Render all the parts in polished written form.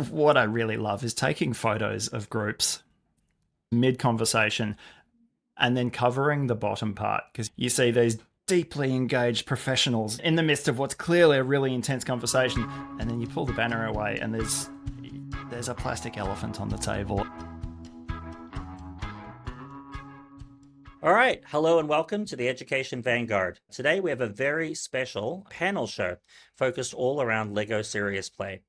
What I really love is taking photos of groups mid-conversation and then covering the bottom part, because you see these deeply engaged professionals in the midst of what's clearly a really intense conversation, and then you pull the banner away and there's a plastic elephant on the table. All right, hello and welcome to the Education Vanguard. Today we have a very special panel show focused all around Lego Serious Play.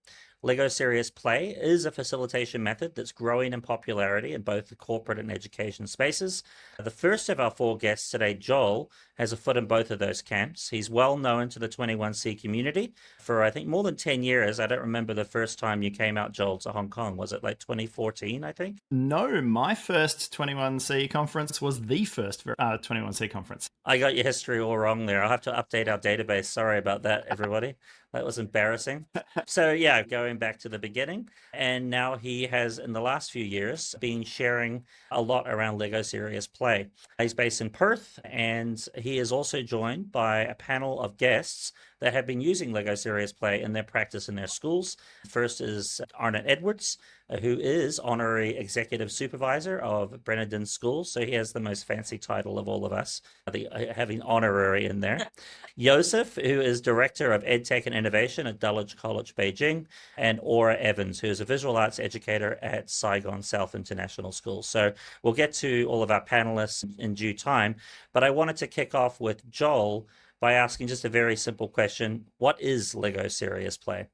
Lego Serious Play is a facilitation method that's growing in popularity in both the corporate and education spaces. The first of our four guests today, Joel, has a foot in both of those camps. He's well known to the 21C community for, I think, more than 10 years. I don't remember the first time you came out, Joel, to Hong Kong. Was it like 2014, I think? No, my first 21C conference was the first 21C conference. I got your history all wrong there. I'll have to update our database. Sorry about that, everybody. That was embarrassing. So yeah, going back to the beginning. And now he has, in the last few years, been sharing a lot around Lego Serious Play. He's based in Perth, and he is also joined by a panel of guests that have been using Lego Serious Play in their practice in their schools. First is Arnett Edwards, who is Honorary Executive Supervisor of Brennan Schools. So he has the most fancy title of all of us, having honorary in there. Yosef, who is Director of EdTech and Innovation at Dulwich College, Beijing, and Aura Evans, who is a visual arts educator at Saigon South International School. So we'll get to all of our panelists in due time, but I wanted to kick off with Joel by asking just a very simple question. What is Lego Serious Play?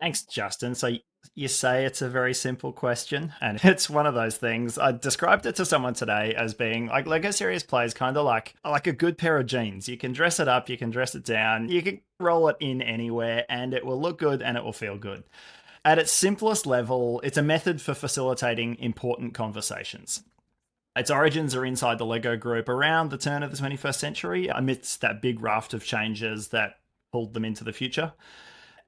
Thanks, Justin. So you say it's a very simple question, and it's one of those things. I described it to someone today as being like Lego Serious Play is kind of like a good pair of jeans. You can dress it up, you can dress it down, you can roll it in anywhere, and it will look good and it will feel good. At its simplest level, it's a method for facilitating important conversations. Its origins are inside the Lego group around the turn of the 21st century, amidst that big raft of changes that pulled them into the future.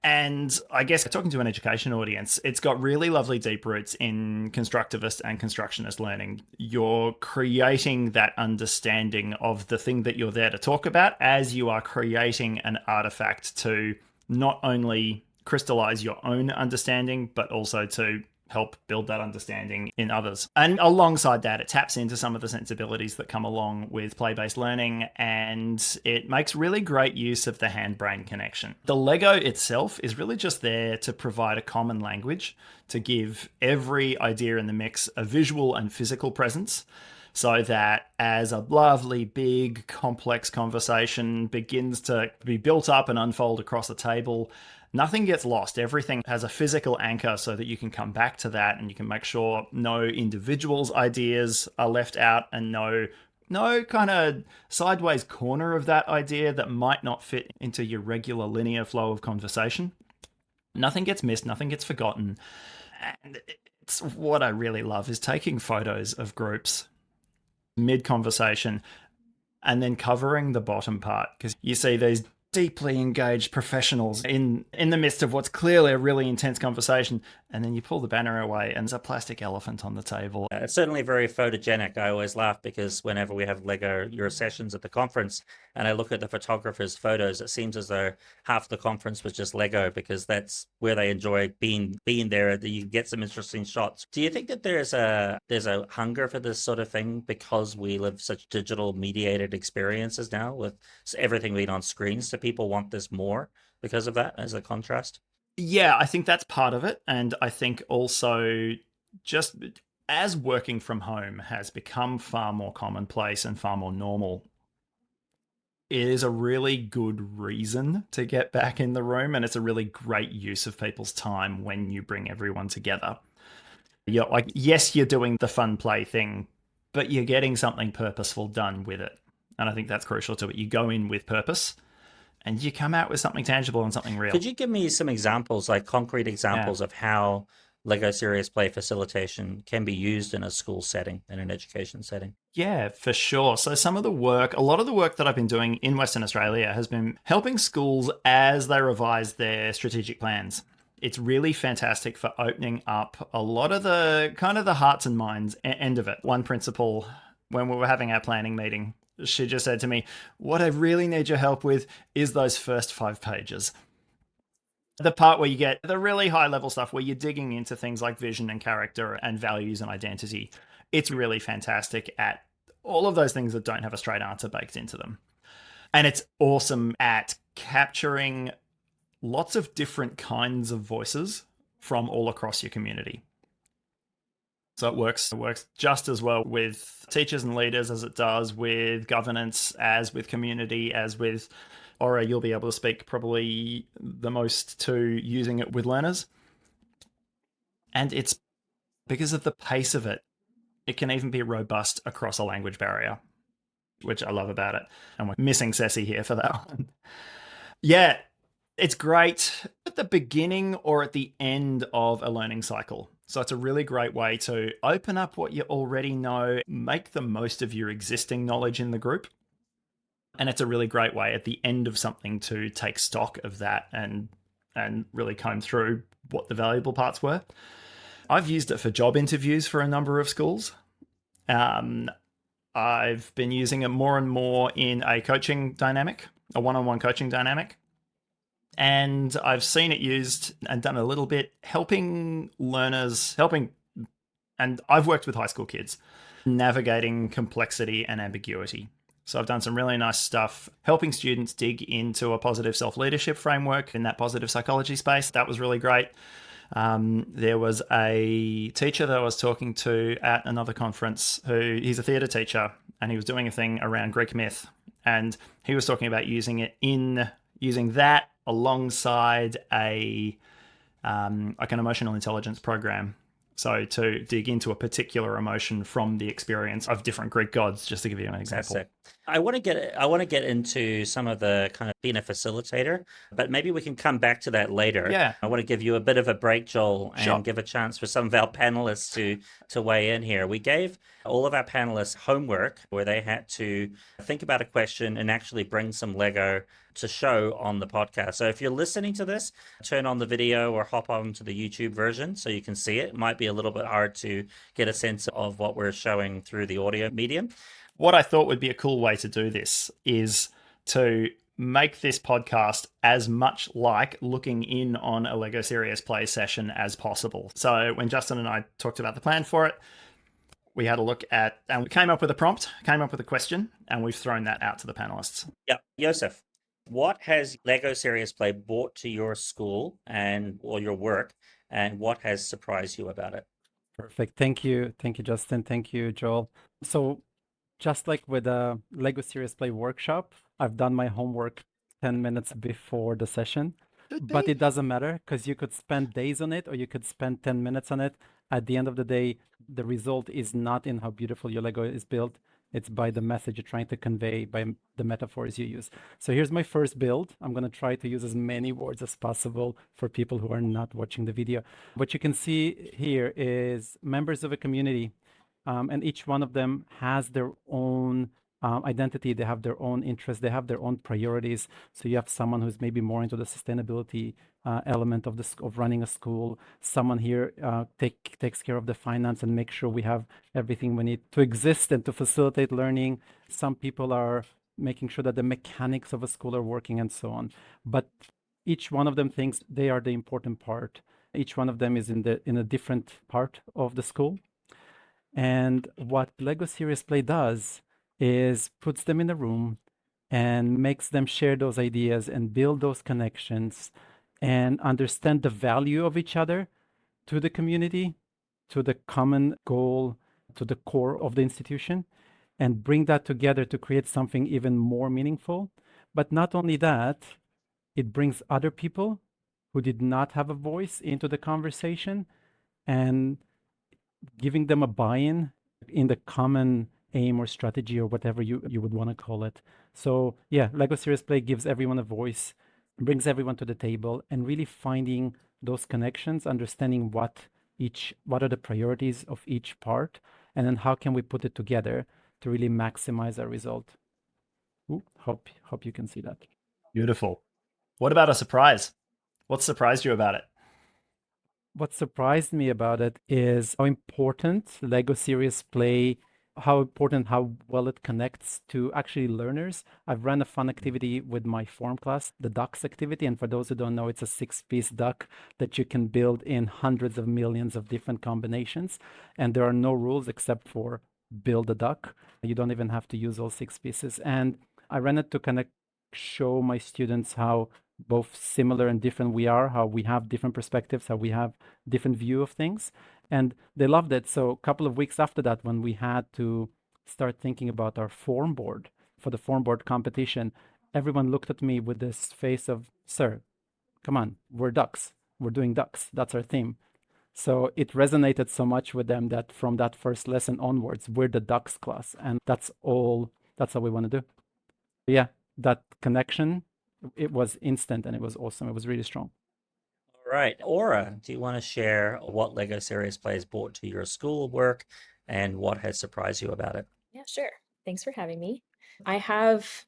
And I guess talking to an education audience, it's got really lovely deep roots in constructivist and constructionist learning. You're creating that understanding of the thing that you're there to talk about as you are creating an artifact to not only crystallize your own understanding, but also to help build that understanding in others. And alongside that, it taps into some of the sensibilities that come along with play-based learning, and it makes really great use of the hand-brain connection. The Lego itself is really just there to provide a common language, to give every idea in the mix a visual and physical presence, so that as a lovely, big, complex conversation begins to be built up and unfold across the table, nothing gets lost. Everything has a physical anchor so that you can come back to that and you can make sure no individual's ideas are left out and no kind of sideways corner of that idea that might not fit into your regular linear flow of conversation. Nothing gets missed, nothing gets forgotten. And it's what I really love is taking photos of groups mid-conversation and then covering the bottom part, because you see these deeply engaged professionals in the midst of what's clearly a really intense conversation, and then you pull the banner away and there's a plastic elephant on the table. It's certainly very photogenic. I always laugh because whenever we have Lego Your sessions at the conference and I look at the photographers' photos, it seems as though half the conference was just Lego, because that's where they enjoy being there. You get some interesting shots. Do you think that there's a hunger for this sort of thing because we live such digital mediated experiences now with everything being on screens? Do people want this more because of that as a contrast? Yeah, I think that's part of it. And I think also just as working from home has become far more commonplace and far more normal, it is a really good reason to get back in the room. And it's a really great use of people's time when you bring everyone together. You're like, yes, you're doing the fun play thing, but you're getting something purposeful done with it. And I think that's crucial to it. You go in with purpose and you come out with something tangible and something real. Could you give me some examples, like concrete examples of how Lego Serious Play facilitation can be used in a school setting, in an education setting? Yeah, for sure. So a lot of the work that I've been doing in Western Australia has been helping schools as they revise their strategic plans. It's really fantastic for opening up a lot of the kind of the hearts and minds end of it. One principal, when we were having our planning meeting, she just said to me, what I really need your help with is those first 5 pages. The part where you get the really high level stuff where you're digging into things like vision and character and values and identity. It's really fantastic at all of those things that don't have a straight answer baked into them. And it's awesome at capturing lots of different kinds of voices from all across your community. So it works just as well with teachers and leaders as it does with governance, as with community, as with Aura. You'll be able to speak probably the most to using it with learners. And it's because of the pace of it, it can even be robust across a language barrier, which I love about it. And we're missing Ceci here for that one. Yeah, it's great at the beginning or at the end of a learning cycle. So it's a really great way to open up what you already know, make the most of your existing knowledge in the group. And it's a really great way at the end of something to take stock of that and really comb through what the valuable parts were. I've used it for job interviews for a number of schools. I've been using it more and more in a coaching dynamic, a one-on-one coaching dynamic. And I've seen it used and done a little bit helping learners, and I've worked with high school kids, navigating complexity and ambiguity. So I've done some really nice stuff helping students dig into a positive self-leadership framework in that positive psychology space. That was really great. There was a teacher that I was talking to at another conference he's a theatre teacher, and he was doing a thing around Greek myth. And he was talking about using that alongside like an emotional intelligence program. So to dig into a particular emotion from the experience of different Greek gods, just to give you an example. That's it. I want to get into some of the kind of being a facilitator, but maybe we can come back to that later. Yeah. I want to give you a bit of a break, Joel, and Sure. give a chance for some of our panelists to weigh in here. We gave all of our panelists homework where they had to think about a question and actually bring some Lego to show on the podcast. So if you're listening to this, turn on the video or hop on to the YouTube version so you can see it. It might be a little bit hard to get a sense of what we're showing through the audio medium. What I thought would be a cool way to do this is to make this podcast as much like looking in on a Lego Serious Play session as possible. So when Justin and I talked about the plan for it, we had a look at, and we came up with a prompt, came up with a question, and we've thrown that out to the panelists. Yeah. Yosef, what has Lego Serious Play brought to your school or your work, and what has surprised you about it? Perfect. Thank you, Justin. Thank you, Joel. So just like with a Lego Serious Play workshop, I've done my homework 10 minutes before the session, but it doesn't matter because you could spend days on it or you could spend 10 minutes on it. At the end of the day, the result is not in how beautiful your Lego is built. It's by the message you're trying to convey, by the metaphors you use. So here's my first build. I'm going to try to use as many words as possible for people who are not watching the video. What you can see here is members of a community, and each one of them has their own identity. They have their own interests. They have their own priorities. So you have someone who's maybe more into the sustainability element of running a school. Someone here takes care of the finance and make sure we have everything we need to exist and to facilitate learning. Some people are making sure that the mechanics of a school are working and so on. But each one of them thinks they are the important part. Each one of them is in a different part of the school. And what Lego Serious Play does is puts them in a room and makes them share those ideas and build those connections and understand the value of each other to the community, to the common goal, to the core of the institution, and bring that together to create something even more meaningful. But not only that, it brings other people who did not have a voice into the conversation and giving them a buy-in in the common aim or strategy or whatever you would want to call it. So yeah, Lego Serious Play gives everyone a voice, brings everyone to the table, and really finding those connections, understanding what are the priorities of each part, and then how can we put it together to really maximize our result. Ooh, hope you can see that. Beautiful. What about a surprise? What surprised you about it? What surprised me about it is how important Lego Serious Play how important, how well it connects to actually learners. I've run a fun activity with my form class, the ducks activity. And for those who don't know, it's a 6-piece duck that you can build in hundreds of millions of different combinations. And there are no rules except for build a duck. You don't even have to use all 6 pieces. And I ran it to kind of show my students how both similar and different we are, how we have different perspectives, how we have different view of things. And they loved it. So a couple of weeks after that, when we had to start thinking about our form board for the form board competition, everyone looked at me with this face of, sir, come on, we're ducks. We're doing ducks. That's our theme. So it resonated so much with them that from that first lesson onwards, we're the ducks class. And that's all we want to do. Yeah, that connection, it was instant and it was awesome. It was really strong. All right. Aura, do you want to share what Lego Serious Play has brought to your school work and what has surprised you about it? Yeah, sure. Thanks for having me. I have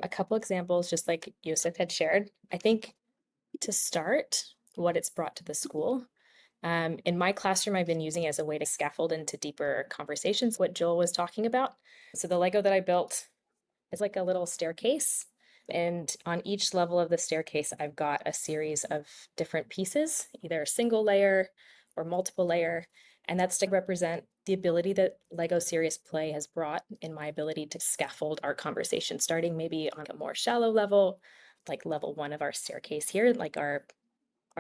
a couple examples, just like Yosef had shared. I think to start, what it's brought to the school. In my classroom, I've been using it as a way to scaffold into deeper conversations, what Joel was talking about. So the Lego that I built is like a little staircase. And on each level of the staircase, I've got a series of different pieces, either a single layer or multiple layer. And that's to represent the ability that Lego Serious Play has brought in my ability to scaffold our conversation, starting maybe on a more shallow level, like level 1 of our staircase here, like our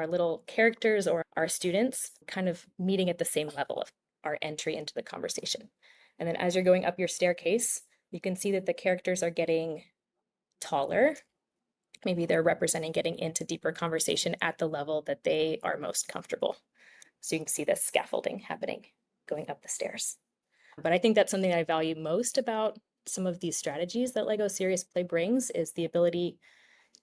little characters or our students kind of meeting at the same level of our entry into the conversation. And then as you're going up your staircase, you can see that the characters are getting taller. Maybe they're representing getting into deeper conversation at the level that they are most comfortable. So you can see the scaffolding happening going up the stairs. But I think that's something I value most about some of these strategies that Lego Serious Play brings is the ability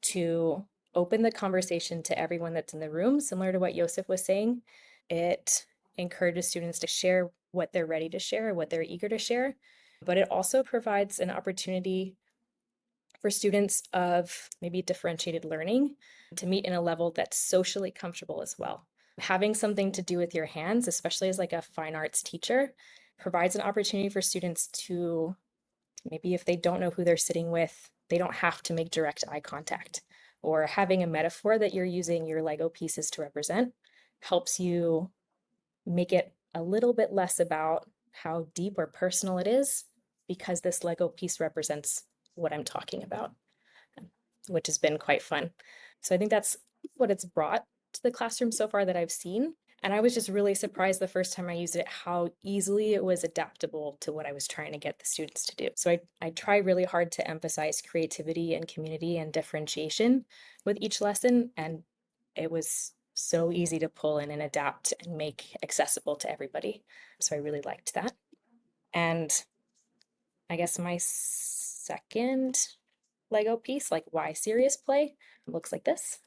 to open the conversation to everyone that's in the room, similar to what Yosef was saying. It encourages students to share what they're ready to share, what they're eager to share, but it also provides an opportunity for students of maybe differentiated learning to meet in a level that's socially comfortable as well. Having something to do with your hands, especially as like a fine arts teacher, provides an opportunity for students to, maybe if they don't know who they're sitting with, they don't have to make direct eye contact. Or having a metaphor that you're using your Lego pieces to represent helps you make it a little bit less about how deep or personal it is, because this Lego piece represents what I'm talking about, which has been quite fun. So I think that's what it's brought to the classroom so far that I've seen. And I was just really surprised the first time I used it, how easily it was adaptable to what I was trying to get the students to do. So I try really hard to emphasize creativity and community and differentiation with each lesson. And it was so easy to pull in and adapt and make accessible to everybody. So I really liked that. And I guess my second Lego piece, like why serious play, looks like this.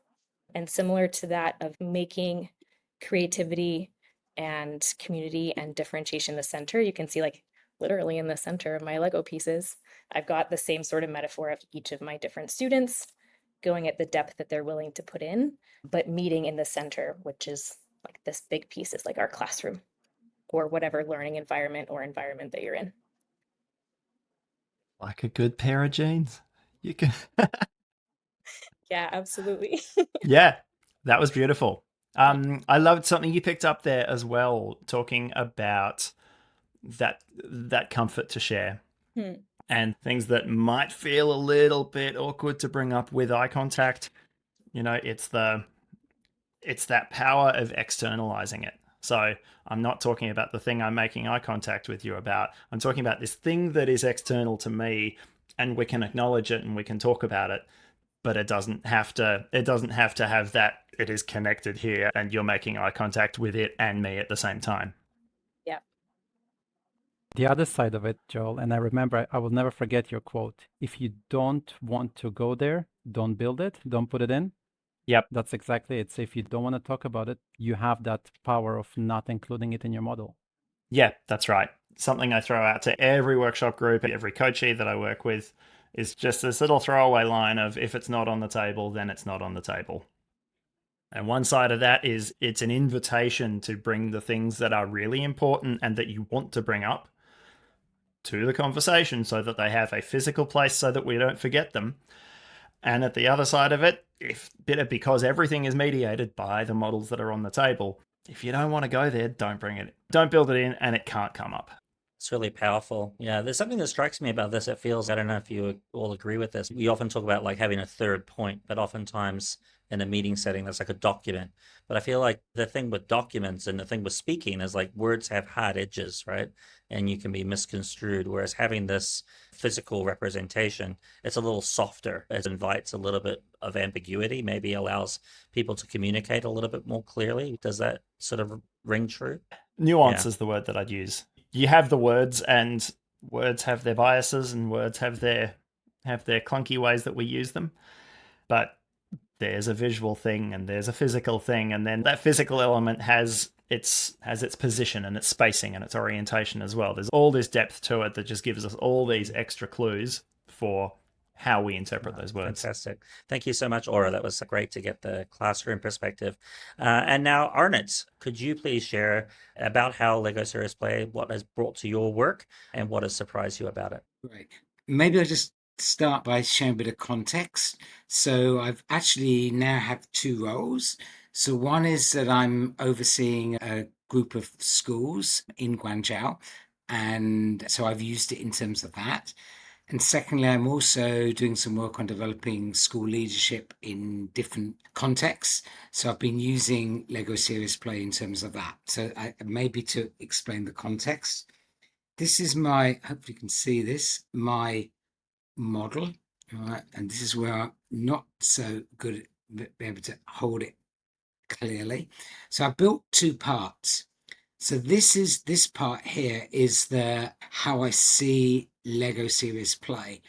And similar to that of making creativity and community and differentiation the center, you can see like literally in the center of my Lego pieces, I've got the same sort of metaphor of each of my different students going at the depth that they're willing to put in, but meeting in the center, which is like this big piece is like our classroom or whatever learning environment or environment that you're in. Like a good pair of jeans. You can. Yeah, absolutely. Yeah, that was beautiful. I loved something you picked up there as well, talking about that comfort to share and things that might feel a little bit awkward to bring up with eye contact. You know, it's that power of externalizing it. So I'm not talking about the thing I'm making eye contact with you about. I'm talking about this thing that is external to me, and we can acknowledge it and we can talk about it. But it doesn't have to have that it is connected here and you're making eye contact with it and me at the same time. Yeah. The other side of it, Joel, and I remember, I will never forget your quote. If you don't want to go there, don't build it, don't put it in. Yep. That's exactly it. So if you don't want to talk about it, you have that power of not including it in your model. Yeah, that's right. Something I throw out to every workshop group, every coachee that I work with, is just this little throwaway line of if it's not on the table, then it's not on the table. And one side of that is it's an invitation to bring the things that are really important and that you want to bring up to the conversation so that they have a physical place so that we don't forget them. And at the other side of it, because everything is mediated by the models that are on the table, if you don't want to go there, don't bring it. Don't build it in, and it can't come up. It's really powerful. Yeah, there's something that strikes me about this. It feels, I don't know if you all agree with this. We often talk about like having a third point, but oftentimes in a meeting setting, that's like a document. But I feel like the thing with documents and the thing with speaking is like words have hard edges, right? And you can be misconstrued. Whereas having this physical representation, it's a little softer. It invites a little bit of ambiguity, maybe allows people to communicate a little bit more clearly. Does that sort of ring true? Nuance is the word that I'd use. You have the words, and words have their biases, and words have their clunky ways that we use them. But there's a visual thing, and there's a physical thing, and then that physical element has its position and its spacing and its orientation as well. There's all this depth to it that just gives us all these extra clues for how we interpret those words. Fantastic. Thank you so much, Aura. That was great to get the classroom perspective. And now, Arnett, could you please share about how Lego Serious Play, what has brought to your work, and what has surprised you about it? Right. Maybe I'll just start by sharing a bit of context. So I've actually now have two roles. So one is that I'm overseeing a group of schools in Guangzhou. And so I've used it in terms of that. And secondly, I'm also doing some work on developing school leadership in different contexts. So I've been using Lego Serious Play in terms of that. So maybe to explain the context, this is hopefully you can see this, my model. All right. And this is where I'm not so good at being able to hold it clearly. So I built two parts. So this part here is how I see Lego Serious Play.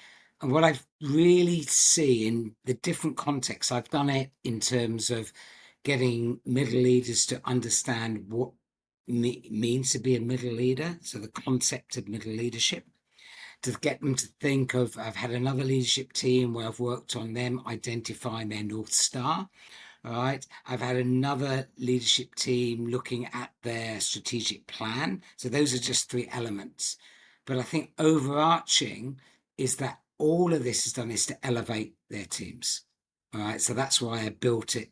And what I really see in the different contexts, I've done it in terms of getting middle leaders to understand what it means to be a middle leader. So the concept of middle leadership, to get them to think of, I've had another leadership team where I've worked on them identifying their North Star. All right. I've had another leadership team looking at their strategic plan. So those are just three elements. But I think overarching is that all of this is done is to elevate their teams. All right. So that's why I built it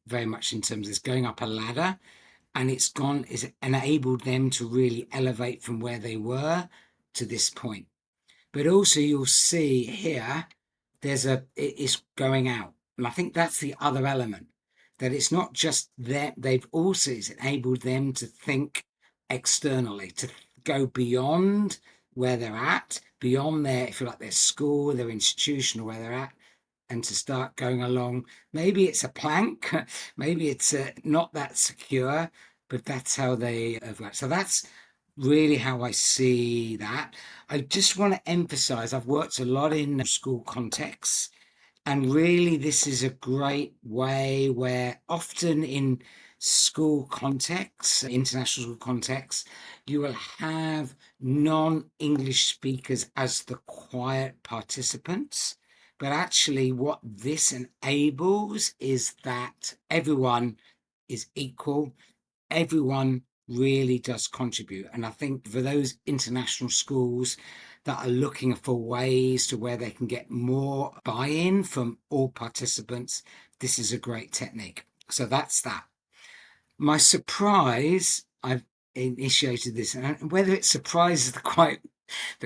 very much in terms of this going up a ladder, and it's enabled them to really elevate from where they were to this point. But also you'll see here, it's going out. And I think that's the other element, that it's not just that it's enabled them to think externally, to go beyond where they're at, beyond if you like, their school, their institution, or where they're at, and to start going along. Maybe it's a plank, maybe it's not that secure, but that's how they work. So that's really how I see that. I just want to emphasize, I've worked a lot in school contexts, and really this is a great way where often in school contexts, international school contexts, you will have non-English speakers as the quiet participants. But actually what this enables is that everyone is equal, everyone really does contribute. And I think for those international schools that are looking for ways to where they can get more buy-in from all participants, this is a great technique. So that's that. My surprise, I've initiated this, and whether it's surprise is the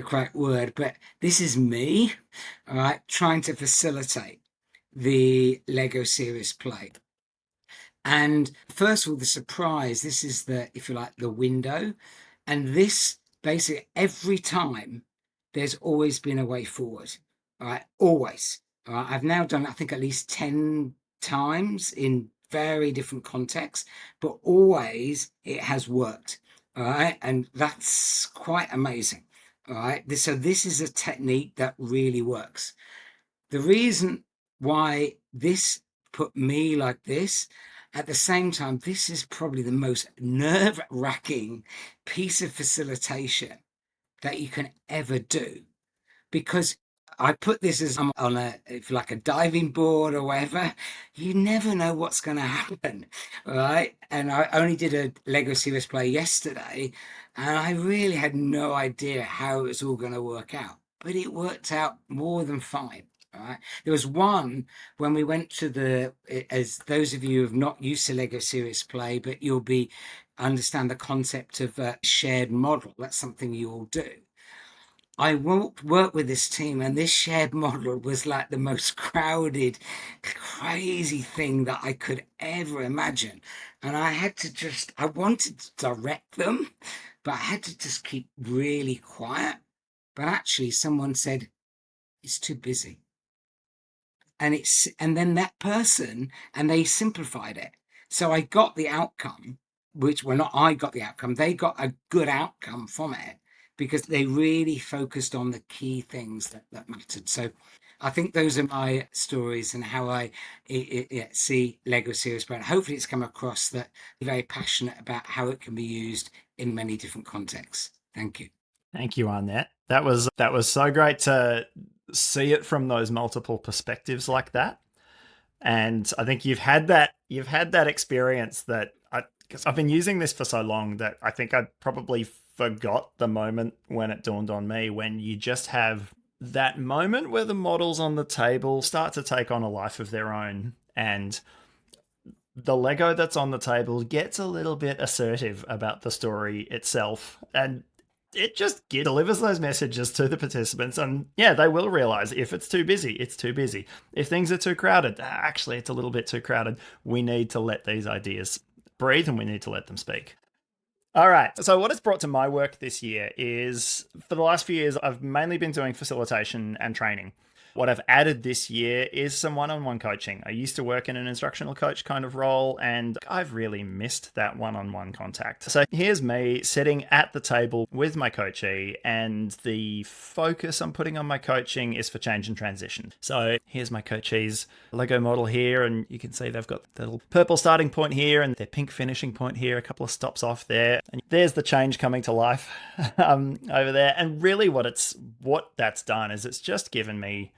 correct word, but this is me, all right, trying to facilitate the Lego Serious Play. And first of all, the surprise, this is if you like, the window. And this basically every time there's always been a way forward. All right, always. All right, I've now done, I think, at least 10 times in very different contexts, but always it has worked. All right, and that's quite amazing. All right, so this is a technique that really works. The reason why this put me like this, at the same time, this is probably the most nerve-wracking piece of facilitation that you can ever do, because I put this as I'm on a, if like a diving board or whatever. You never know what's going to happen, right? And I only did a Lego Serious Play yesterday, and I really had no idea how it was all going to work out. But it worked out more than fine. Right. There was one when we went to the, as those of you who have not used to Lego Serious Play, but you'll be understand the concept of a shared model. That's something you all do. I won't work with this team, and this shared model was like the most crowded, crazy thing that I could ever imagine. And I had to just, I wanted to direct them, but I had to just keep really quiet. But actually, someone said, it's too busy. And then that person, and they simplified it. So I got the outcome, which, well, not I got the outcome, they got a good outcome from it because they really focused on the key things that mattered. So I think those are my stories and how I see Lego Serious Play. Hopefully it's come across that I'm very passionate about how it can be used in many different contexts. Thank you. Thank you, Arnett. That was so great to see it from those multiple perspectives like that. And I think you've had that experience that because I've been using this for so long that I think I probably forgot the moment when it dawned on me, when you just have that moment where the models on the table start to take on a life of their own, and the Lego that's on the table gets a little bit assertive about the story itself, and it just delivers those messages to the participants. And yeah, they will realize if it's too busy, it's too busy. If things are too crowded, actually, it's a little bit too crowded. We need to let these ideas breathe and we need to let them speak. All right. So what it's brought to my work this year is, for the last few years, I've mainly been doing facilitation and training. What I've added this year is some one-on-one coaching. I used to work in an instructional coach kind of role, and I've really missed that one-on-one contact. So here's me sitting at the table with my coachee, and the focus I'm putting on my coaching is for change and transition. So here's my coachee's Lego model here, and you can see they've got the little purple starting point here and their pink finishing point here, a couple of stops off there. And there's the change coming to life over there. And really what that's done is it's just given me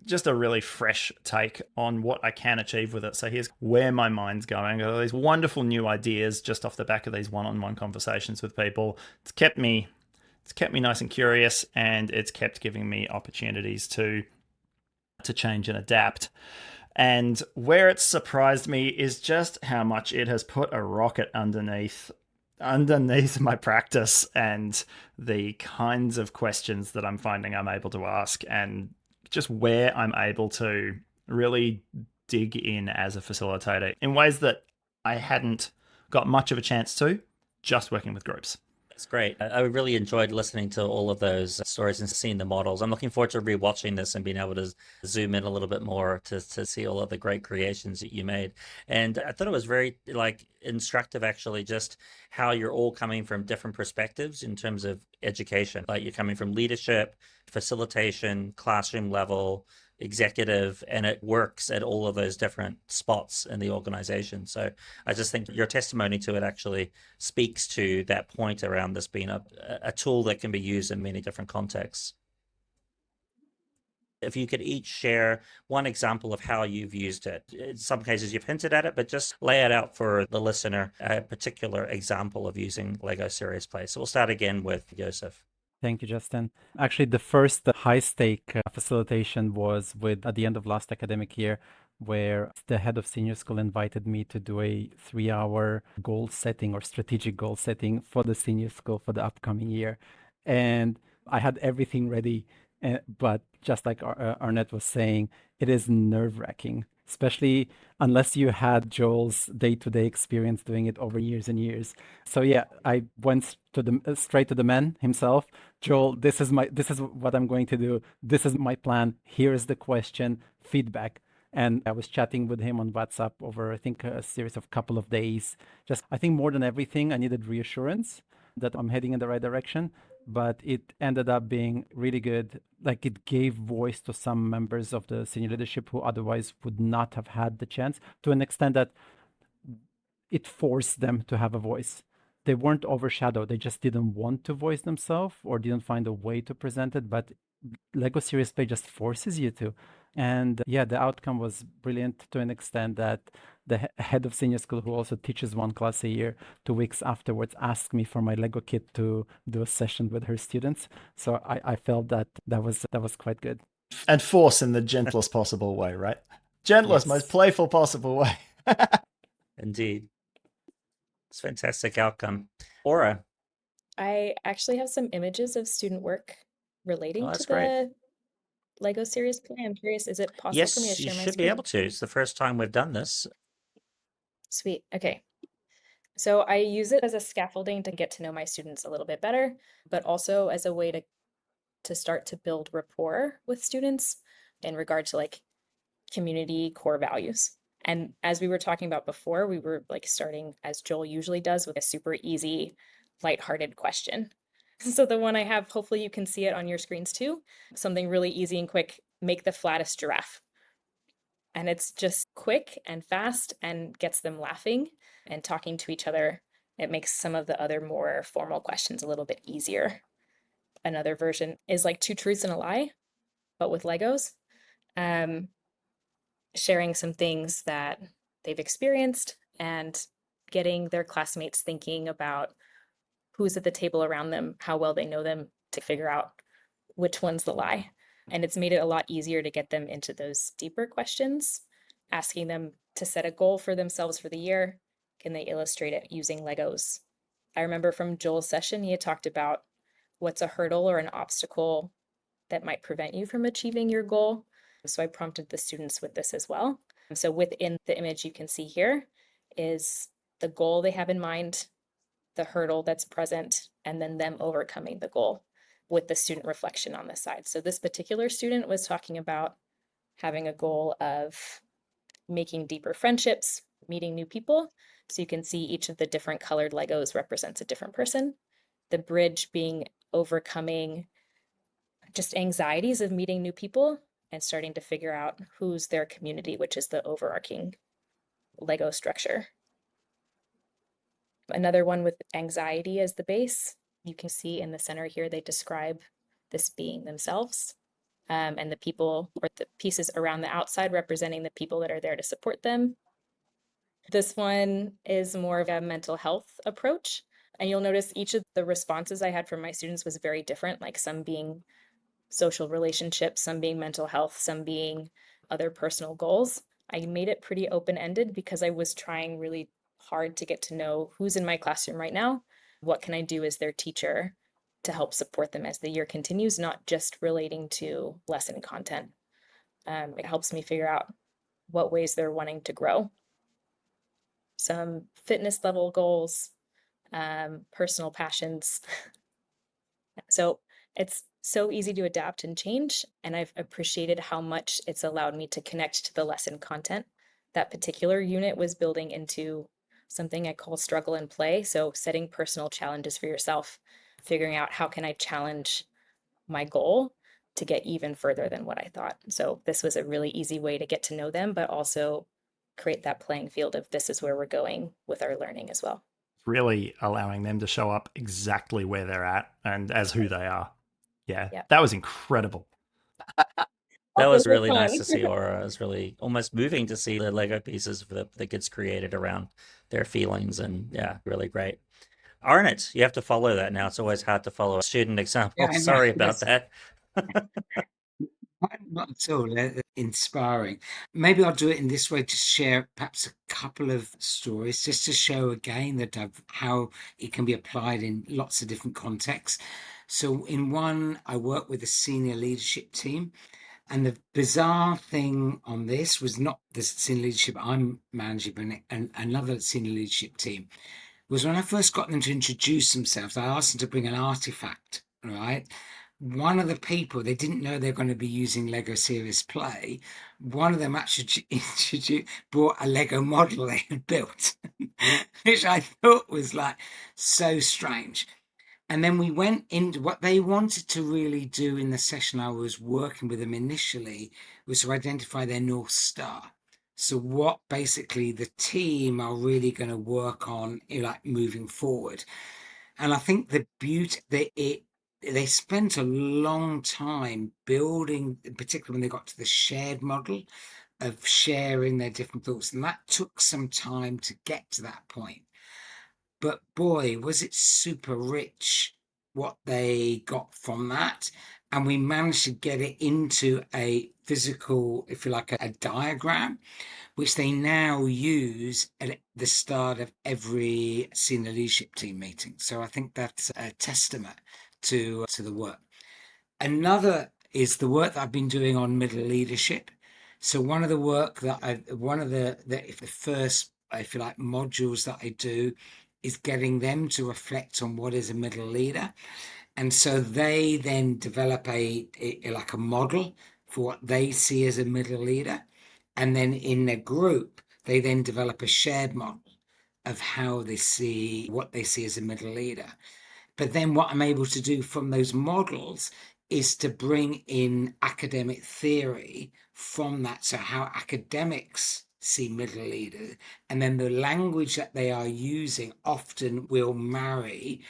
just a really fresh take on what I can achieve with it. So here's where my mind's going. I've got all these wonderful new ideas just off the back of these one-on-one conversations with people. It's kept me nice and curious, and it's kept giving me opportunities to change and adapt. And where it's surprised me is just how much it has put a rocket underneath my practice and the kinds of questions that I'm finding I'm able to ask, and just where I'm able to really dig in as a facilitator in ways that I hadn't got much of a chance to just working with groups. That's great. I really enjoyed listening to all of those stories and seeing the models. I'm looking forward to rewatching this and being able to zoom in a little bit more to see all of the great creations that you made. And I thought it was very instructive, actually, just how you're all coming from different perspectives in terms of education. Like you're coming from leadership, facilitation, classroom level, executive, and it works at all of those different spots in the organization. So I just think your testimony to it actually speaks to that point around this being a tool that can be used in many different contexts. If you could each share one example of how you've used it. In some cases you've hinted at it, but just lay it out for the listener, a particular example of using Lego Serious Play. So we'll start again with Yosef. Thank you, Justin. Actually, the first high-stake facilitation was at the end of last academic year, where the head of senior school invited me to do a 3-hour goal setting or strategic goal setting for the senior school for the upcoming year. And I had everything ready, but just like Arnett was saying, it is nerve-wracking, especially unless you had Joel's day-to-day experience doing it over years and years. So yeah, I went straight to the man himself. Joel, this is what I'm going to do. This is my plan. Here is the question, feedback. And I was chatting with him on WhatsApp over, I think, a series of couple of days. I think more than everything, I needed reassurance that I'm heading in the right direction. But it ended up being really good. Like, it gave voice to some members of the senior leadership who otherwise would not have had the chance, to an extent that it forced them to have a voice. They weren't overshadowed. They just didn't want to voice themselves or didn't find a way to present it. But Lego Serious Play just forces you to. And yeah, the outcome was brilliant to an extent that the head of senior school, who also teaches one class a year, 2 weeks afterwards asked me for my Lego kit to do a session with her students. So I felt that was quite good. And force in the gentlest possible way, right? Gentlest, Yes. most playful possible way. Indeed. It's a fantastic outcome. Aura. I actually have some images of student work relating to that's the great. Lego Serious Play. I'm curious, is it possible for me Yes, to you share my should be screen? able to. It's the first time we've done this. Sweet. Okay. So I use it as a scaffolding to get to know my students a little bit better, but also as a way to start to build rapport with students in regard to like community core values. And as we were talking about before, we were like starting, as Joel usually does, with a super easy, lighthearted question. So the one I have, hopefully you can see it on your screens too. Something really easy and quick, make the flattest giraffe. And it's just quick and fast and gets them laughing and talking to each other. It makes some of the other more formal questions a little bit easier. Another version is like 2 truths and a lie, but with Legos. Sharing some things that they've experienced and getting their classmates thinking about who's at the table around them, how well they know them, to figure out which one's the lie. And it's made it a lot easier to get them into those deeper questions, asking them to set a goal for themselves for the year. Can they illustrate it using Legos? I remember from Joel's session, he had talked about what's a hurdle or an obstacle that might prevent you from achieving your goal. So I prompted the students with this as well. So within the image you can see here is the goal they have in mind, the hurdle that's present, and then them overcoming the goal with the student reflection on the side. So this particular student was talking about having a goal of making deeper friendships, meeting new people. So you can see each of the different colored Legos represents a different person. The bridge being overcoming just anxieties of meeting new people and starting to figure out who's their community, which is the overarching Lego structure. Another one with anxiety as the base. You can see in the center here, they describe this being themselves, and the people or the pieces around the outside representing the people that are there to support them. This one is more of a mental health approach. And you'll notice each of the responses I had from my students was very different, like some being social relationships, some being mental health, some being other personal goals. I made it pretty open-ended because I was trying really hard to get to know who's in my classroom right now. What can I do as their teacher to help support them as the year continues, not just relating to lesson content. It helps me figure out what ways they're wanting to grow. Some fitness level goals, personal passions. So it's so easy to adapt and change, and I've appreciated how much it's allowed me to connect to the lesson content. That particular unit was building into something I call struggle and play. So setting personal challenges for yourself, figuring out how can I challenge my goal to get even further than what I thought. So this was a really easy way to get to know them, but also create that playing field of this is where we're going with our learning as well. Really allowing them to show up exactly where they're at and as who they are. Yeah, Yep. that was incredible. That was really fun. nice to see, Aura. It was really almost moving to see the Lego pieces that the kids created around their feelings, and yeah, really great. Arnett, you have to follow that now. It's always hard to follow a student example. Yeah, I know. Sorry about Yes. that. Not at all. They're inspiring. Maybe I'll do it in this way to share perhaps a couple of stories, just to show again that how it can be applied in lots of different contexts. So in one, I work with a senior leadership team. And the bizarre thing on this was not the senior leadership I'm managing, but another senior leadership team, was when I first got them to introduce themselves, I asked them to bring an artifact, right? One of the people, they didn't know they were going to be using Lego Serious Play. One of them actually brought a Lego model they had built, which I thought was like so strange. And then we went into what they wanted to really do in the session I was working with them initially was to identify their North Star. So what basically the team are really going to work on, like moving forward. And I think the beauty that they spent a long time building, particularly when they got to the shared model of sharing their different thoughts. And that took some time to get to that point. But boy, was it super rich what they got from that. And we managed to get it into a physical, if you like, a diagram, which they now use at the start of every senior leadership team meeting. So I think that's a testament to the work. Another is the work that I've been doing on middle leadership. So one of the first, if you like, modules that I do is getting them to reflect on what is a middle leader. And so they then develop a model for what they see as a middle leader. And then in their group, they then develop a shared model of how they see what they see as a middle leader. But then what I'm able to do from those models is to bring in academic theory from that. So how academics see middle leaders, and then the language that they are using often will marry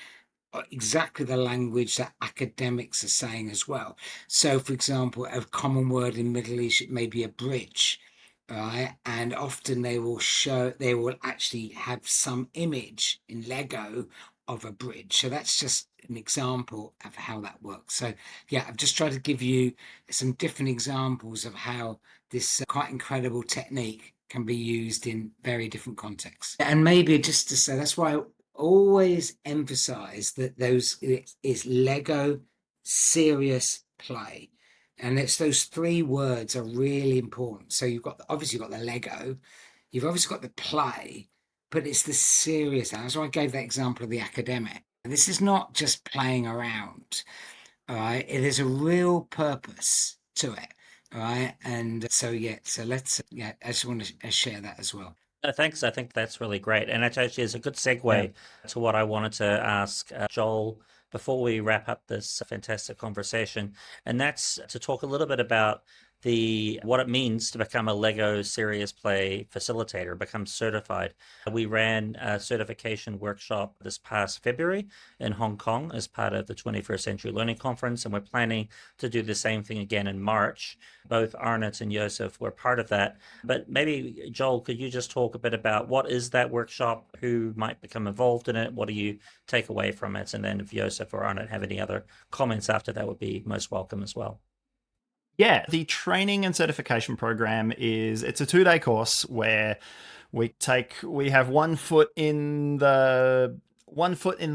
exactly the language that academics are saying as well. So, for example, a common word in middle leadership may be a bridge, right? And often they will actually have some image in Lego of a bridge. So that's just an example of how that works. So yeah, I've just tried to give you some different examples of how this quite incredible technique can be used in very different contexts. And maybe just to say, that's why I always emphasize that it is Lego serious play. And it's those three words are really important. So obviously you've got the Lego, you've obviously got the play, but it's the serious. And that's why I gave that example of the academic. And this is not just playing around, all right? It is a real purpose to it, all right? And so I just want to share that as well. Thanks. I think that's really great. And it actually is a good segue to what I wanted to ask Joel before we wrap up this fantastic conversation. And that's to talk a little bit about what it means to become a Lego Serious Play facilitator, become certified. We ran a certification workshop this past February in Hong Kong as part of the 21st Century Learning Conference, and we're planning to do the same thing again in March. Both Arnett and Yosef were part of that. But maybe, Joel, could you just talk a bit about what is that workshop, who might become involved in it, what do you take away from it? And then if Yosef or Arnett have any other comments after that, would be most welcome as well. Yeah, the training and certification program it's a 2-day course where we have 1 foot in the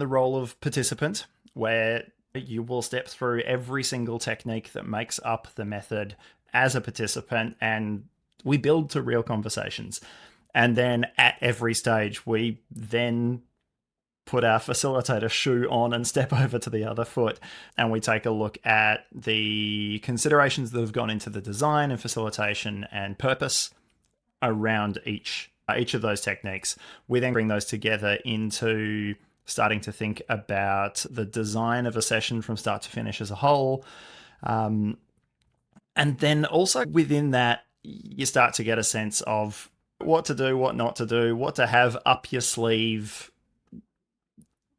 role of participant, where you will step through every single technique that makes up the method as a participant, and we build to real conversations. And then at every stage, we then put our facilitator shoe on and step over to the other foot, and we take a look at the considerations that have gone into the design and facilitation and purpose around each of those techniques. We then bring those together into starting to think about the design of a session from start to finish as a whole. And then also within that, you start to get a sense of what to do, what not to do, what to have up your sleeve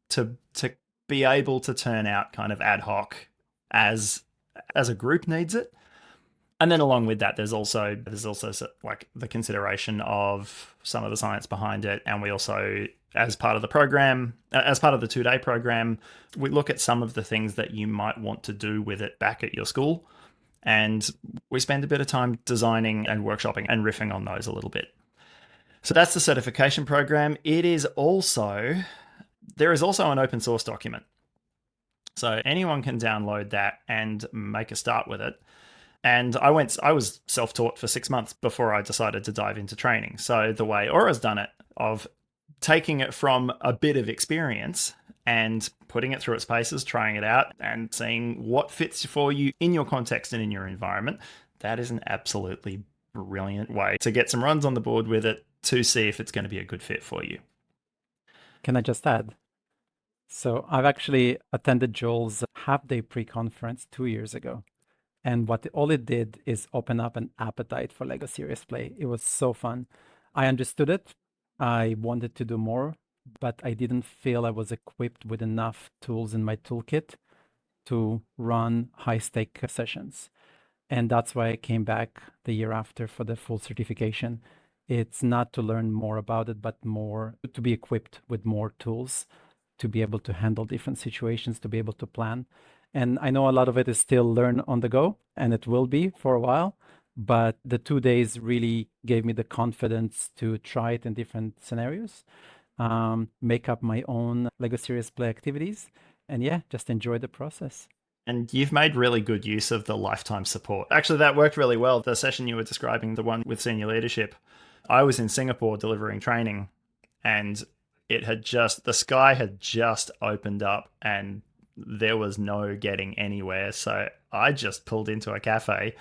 to be able to turn out kind of ad hoc as a group needs it. And then along with that, there's also like the consideration of some of the science behind it. And we also, as part of the program, as part of the 2-day program, we look at some of the things that you might want to do with it back at your school. And we spend a bit of time designing and workshopping and riffing on those a little bit. So that's the certification program. There is also an open source document. So anyone can download that and make a start with it. And I was self-taught for 6 months before I decided to dive into training. So the way Aura's done it, of taking it from a bit of experience and putting it through its paces, trying it out and seeing what fits for you in your context and in your environment, that is an absolutely brilliant way to get some runs on the board with it to see if it's going to be a good fit for you. Can I just add? So I've actually attended Joel's half-day pre-conference 2 years ago. And all it did is open up an appetite for Lego Serious Play. It was so fun. I understood it. I wanted to do more, but I didn't feel I was equipped with enough tools in my toolkit to run high-stake sessions. And that's why I came back the year after for the full certification. It's not to learn more about it, but more to be equipped with more tools to be able to handle different situations, to be able to plan. And I know a lot of it is still learn on the go, and it will be for a while. But the 2 days really gave me the confidence to try it in different scenarios, make up my own Lego Serious Play activities, and yeah, just enjoy the process. And you've made really good use of the lifetime support. Actually, that worked really well. The session you were describing, the one with senior leadership, I was in Singapore delivering training, and the sky had just opened up and there was no getting anywhere. So I just pulled into a cafe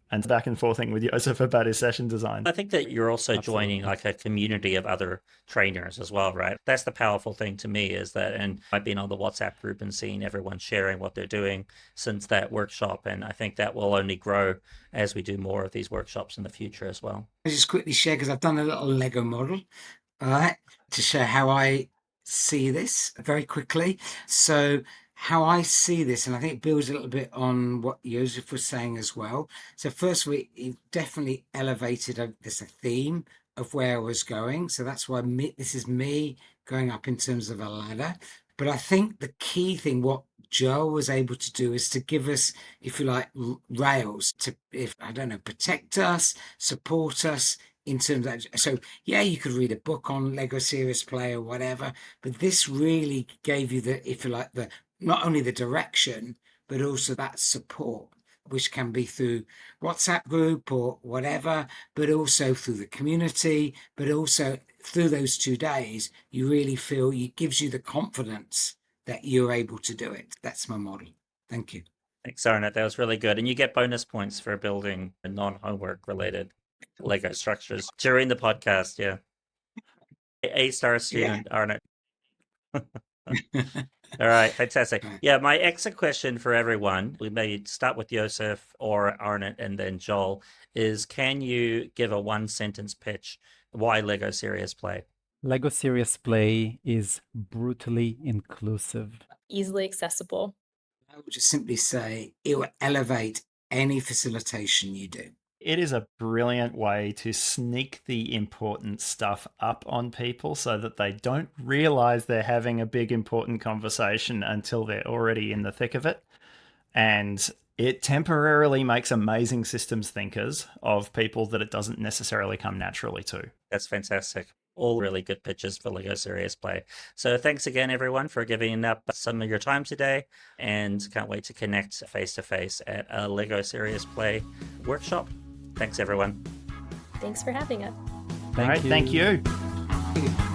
and back and forthing with Yosef about his session design. I think that you're also Absolutely. joining like a community of other trainers as well, right? That's the powerful thing to me is that, and I've been on the WhatsApp group and seeing everyone sharing what they're doing since that workshop. And I think that will only grow as we do more of these workshops in the future as well. I just quickly share, because I've done a little Lego model, all right, to show how I see this very quickly. So how I see this, and I think it builds a little bit on what Yosef was saying as well. So first, it definitely elevated there's a theme of where I was going. So that's why this is me going up in terms of a ladder. But I think the key thing, what Joel was able to do, is to give us, if you like, rails to, protect us, support us in terms of, so yeah, you could read a book on Lego Serious Play or whatever, but this really gave you the, if you like, the not only the direction, but also that support, which can be through WhatsApp group or whatever, but also through the community, but also through those 2 days, you really feel it gives you the confidence that you're able to do it. That's my model. Thank you. Thanks, Arnett. That was really good. And you get bonus points for building non-homework related Lego structures during the podcast. Yeah. A-star student, yeah. Arnett. All right, fantastic. Yeah, my exit question for everyone, we may start with Yosef or Arnett and then Joel, is can you give a 1-sentence pitch why Lego Serious Play? Lego Serious Play is brutally inclusive. Easily accessible. I would just simply say it will elevate any facilitation you do. It is a brilliant way to sneak the important stuff up on people so that they don't realize they're having a big important conversation until they're already in the thick of it. And it temporarily makes amazing systems thinkers of people that it doesn't necessarily come naturally to. That's fantastic. All really good pitches for Lego Serious Play. So thanks again, everyone, for giving up some of your time today, and can't wait to connect face-to-face at a Lego Serious Play workshop. Thanks, everyone. Thanks for having us. Thank you. Thank you.